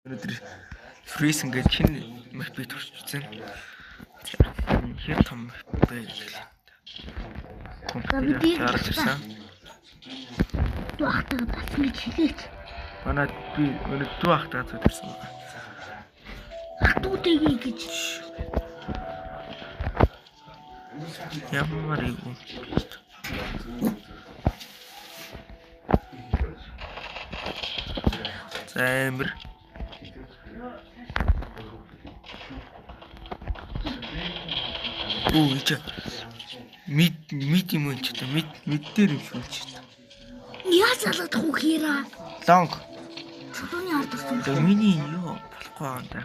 Өнөөдөр фриз ингээд шинэ мапыг төрчихсөн. Хэр том бэ гэхлээ. Компьютер харж ирсэн. Дуахтаа басна чилээч. Манай би өнөөдөр дуахтаа зүтэрсэн. Хатуутэйгээ гэж. Ямар юм. Зэмэр. Оо ича. Мид юм уу ч та мид дээр юм шүү ч. Яа залаад хүүхээрээ. Лонг. Чулууны ард орсон. За миний юу болохгүй юм да.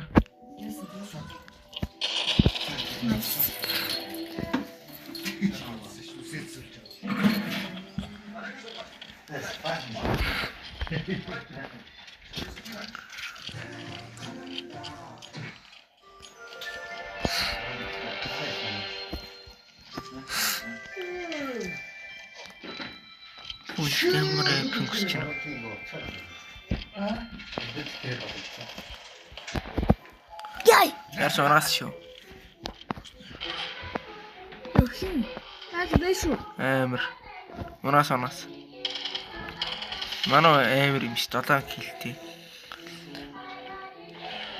Ямар пүнкс чинь. Яй. Яаш ораас шүү. Өхин. Наад бэшүү. Амар. Ораас. Манай амар юм шүү. 7 килтэй.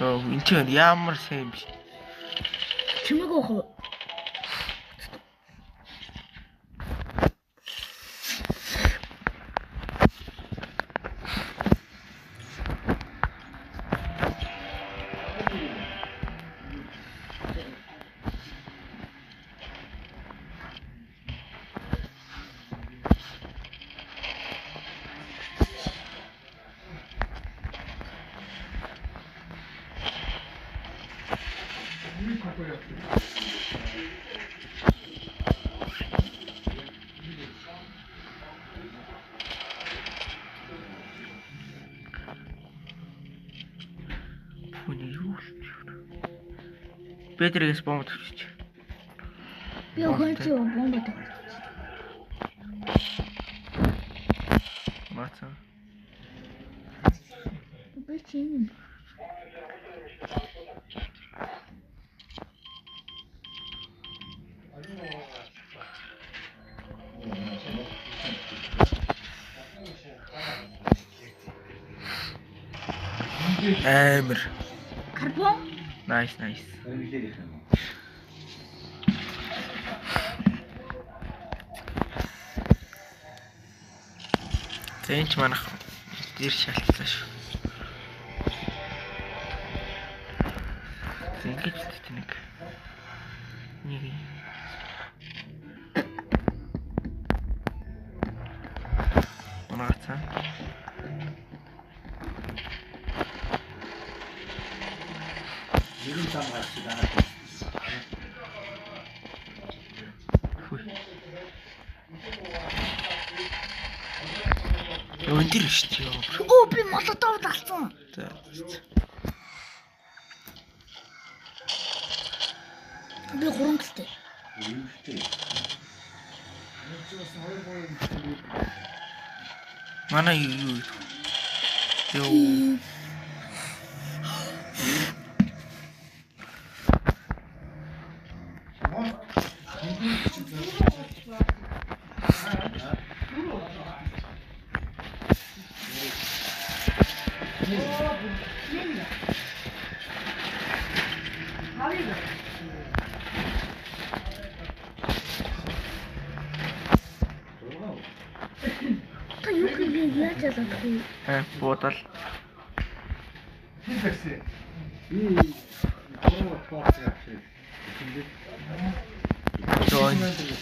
Оо энэ чинь ямар сайн юм бэ? Чимэг охоо. Петригээс бомб тавьчих. Би охинч бомб тавьчих. Мацаа. Би чинь. Амар. Карбон. Nice. Тэнч манах дэр шалтлаа шүү. Ингэж тэнэг. Нэг. Манацаа. Ирэн там гарч байгаа. Өндөр шүү дээ. Оо би молотов талсан. За. Би хурамчтай. Манай юу. Йоо. Та юу гэж яаж чадах вэ? Бодол.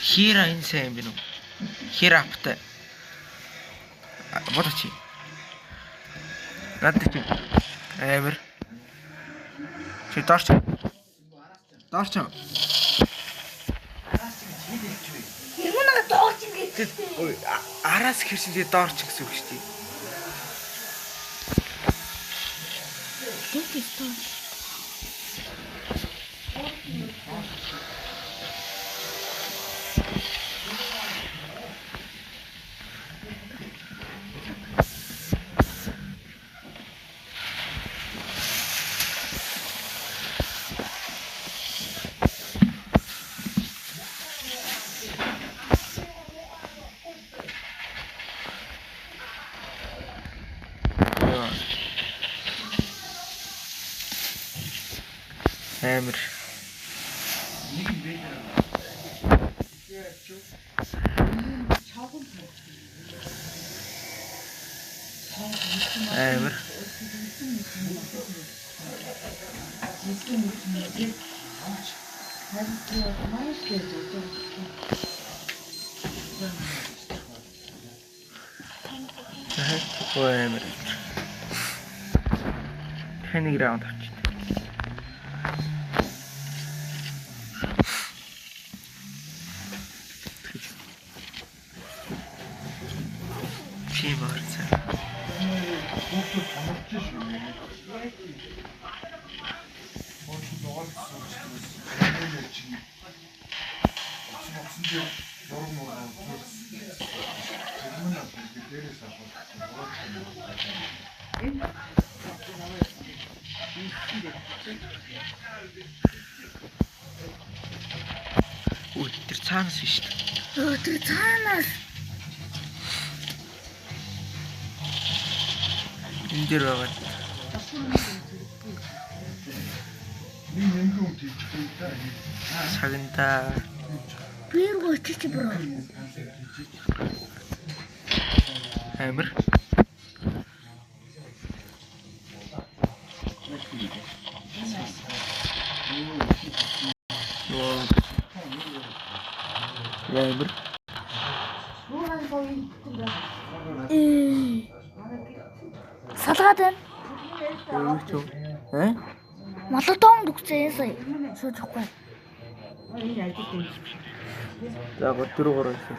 Хира энэ сайн би нү. Хира аптай. Бодоч. Надад чи амар. Чи даарч. Юмнаа доорч ингэж. Араас хэрсэн тэгээ доорч гэсэн үг шүү дээ. Тэнгистэй. Амар. Амар. Амар. Тэнэг раунд авчих. Чим орцоо. Ой, тэр цаанаас биш шүү дээ. Тэр цаанаас. Энэ дээр байгаа. Сагнда. Бэр гочих бро. Амар. Амар. Салгаад байна. Молотон дүгцээ сая. Шуучихгүй. За гол 4-3 гэсэн.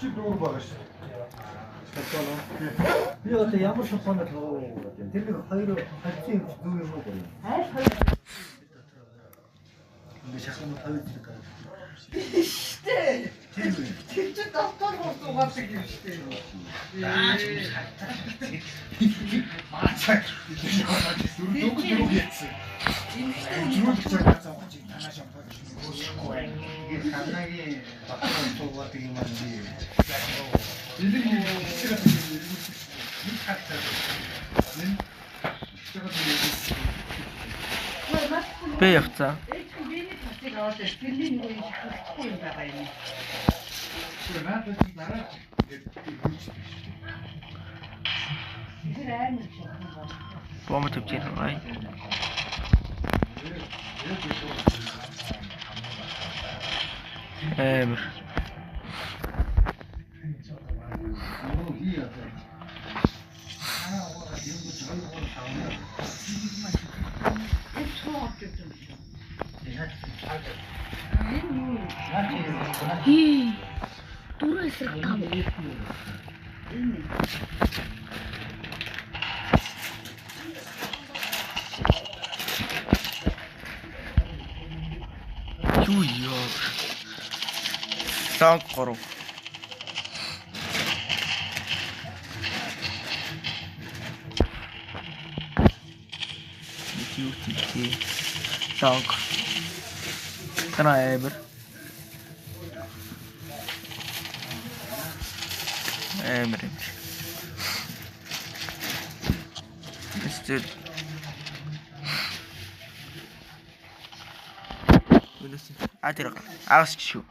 Чи дуур байгаа шүү. Би одоо ямар шопонд тоглоо гэдэг. Тэр нэг хоёр хальцын дүү юм уу гоё. Би шахам тавьж байгаа. Штэ. Тэр чи доктор болсуугаад юм штэ. Мацаа. Дөрөв яцсан. Зүрх цагаас авах чи танаа шампаа гүйхгүй. Энэ ханагийн доктор болсуугаад юм аа. Бэ явцаа. Бомб тавьж байна. Амар. Дөрөв эсрэг тав. Юу яа. Лонг 3. Юу тийм лонг. Танаа амар. Амар. Эсвэл тэр авс шүү.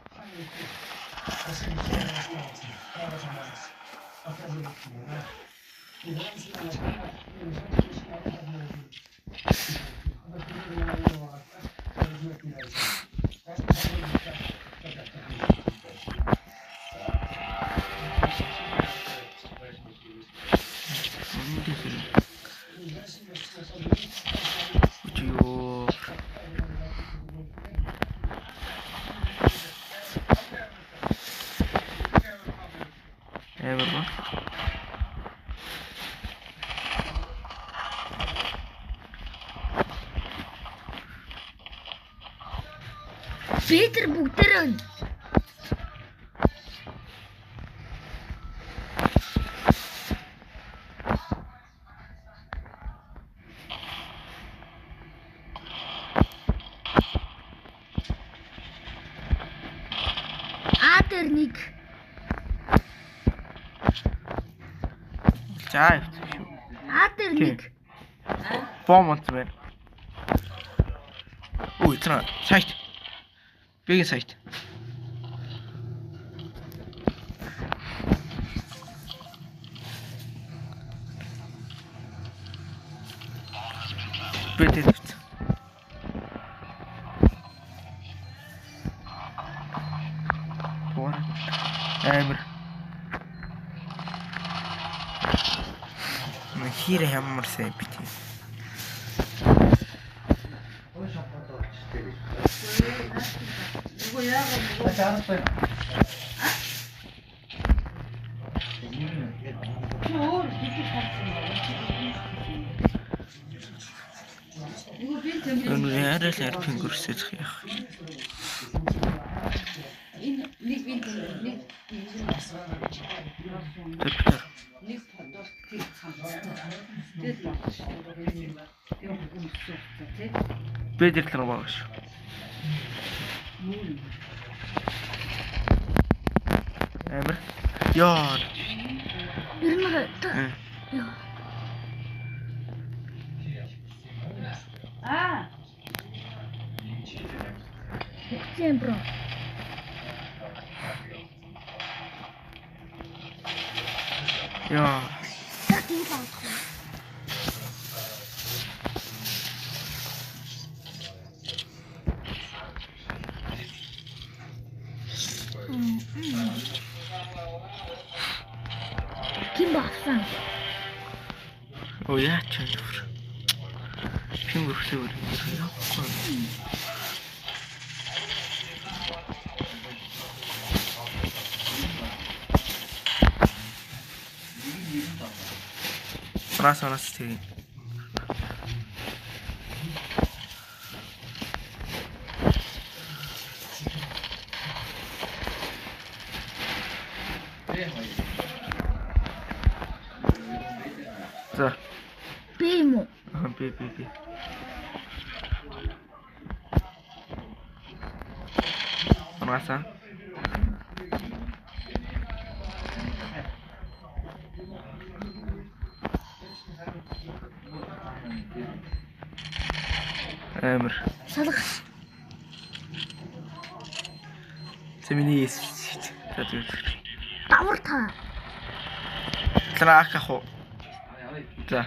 Петр бүгдээрээ тэр нэг за дээр нэг. Бом онц байна. Ой, цаа сайт. Бэгийн сайт. Бэтэй. Амир. Хир ямар сайн бит. Яарал арчин гөрсөж яах. Нэг бинт нэг нэг подорт тийм цамцтай. Тэгээд болно шүү. Тэгээд хүмүүстэй тий. Бэдэрлэр байгаа шүү. Амир. Яа. Ирнэ. Яа. Зэм бро. Яа. Татин баа. Ким басан? Оо яа ч юм. Ким гөрсөөр яа. Расанас тий. За. Бэм. Би. Расан. Амир. Салгах. Сэминий Давар та. Цанаах ах. За.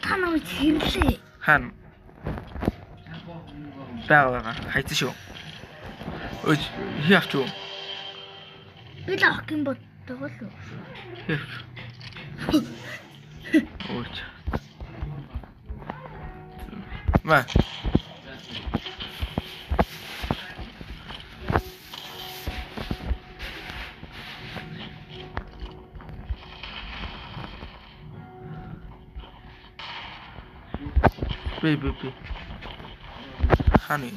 Та намайг хэрлээ. Хан. Бага хайц шүү. Өөч хийвч юу? Би л авах юм боддог л. Хийвч. Өөч. Ма. Би. Хани.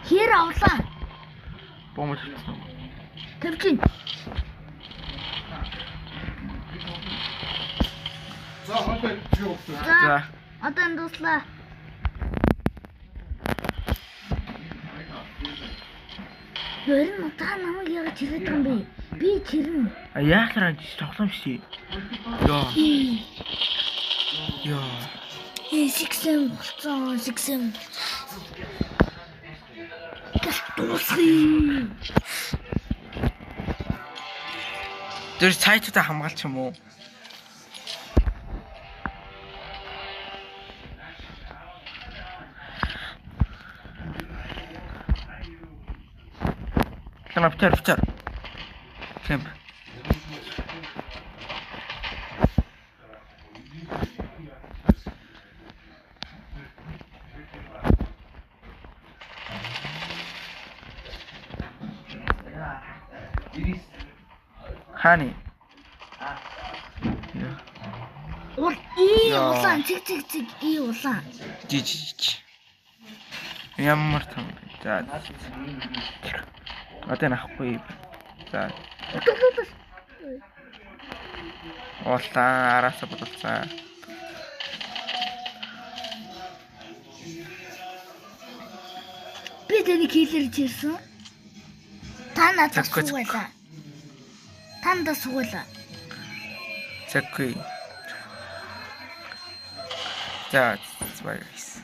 Хэр авлаа. Бомж. Тавчин. За хойтой чи өгсөн. За. Одоо дуслаа. Ярин та намайг яг чирээд байгаа юм бэ? Би чирнэ. А яахлаа тоглоом ший. Яа. Сиксэм болцсон. Дуусгий. Тэр цаайтуудаа хамгаалч юм уу? Кнаптер. Кемп. Хани. Ул улаан цэг улаан. Жиж. Ямар том. За. Одоо нахгүй. За. Улаан араасаа бодолцсон. Би тэнийг хийлэрж ирсэн. Та Та надад Закгүй. суула. Та надад суула. Закгүй. За, баярлалаа.